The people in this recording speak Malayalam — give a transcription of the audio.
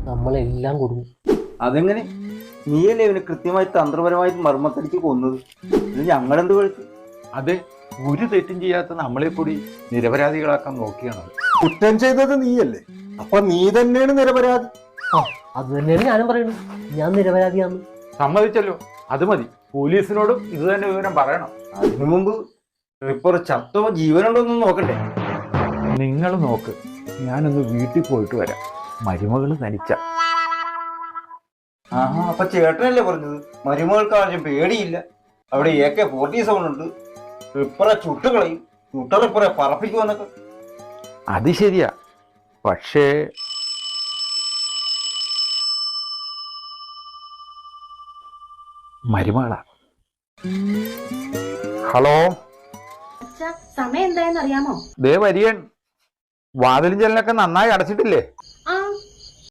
നമ്മളെല്ലാം കൊടുക്കും. അതെങ്ങനെ? നീയല്ലേ ഇവന് കൃത്യമായി തന്ത്രപരമായി മർമ്മത്തടിച്ച് കൊന്നത്? ഇത് ഞങ്ങളെന്ത് കഴിച്ചു? അത് ഒരു തെറ്റും ചെയ്യാത്ത നമ്മളെ കൂടി നിരപരാധികളാക്കാൻ നോക്കിയാണ്. കുറ്റം ചെയ്തത് നീയല്ലേ, അപ്പൊ നീ തന്നെയാണ് നിരപരാധി. അത് തന്നെയാണ് ഞാനും പറയുന്നത്, ഞാൻ നിരപരാധിയാന്ന്. സമ്മതിച്ചല്ലോ, അത് മതി. പോലീസിനോടും ഇത് തന്നെ വിവരം പറയണം. അതിനു മുമ്പ് റിപ്പർ ചത്തോ ജീവനുണ്ടോ എന്ന് നോക്കണ്ടേ? നിങ്ങൾ നോക്ക്, ഞാനൊന്ന് വീട്ടിൽ പോയിട്ട് വരാം. മരുമകള് തനിച്ച. ആഹാ, അപ്പൊ ചേട്ടനല്ലേ പറഞ്ഞത് മരുമകൾക്ക് ആരും പേടിയില്ല, അവിടെ AK-47 ഉണ്ട്, റിപ്പറെ ചുട്ടുകളയും, ചുട്ട റിപ്പറെ പറപ്പിക്കുമെന്നൊക്കെ. അത് ശരിയാ, പക്ഷേ മരുമകളാ. ഹലോ, സമയം എന്തായെന്ന് അറിയാമോ? ദേ വരികൻ. വാതിലും ജനലൊക്കെ നന്നായി അടച്ചിട്ടില്ലേ?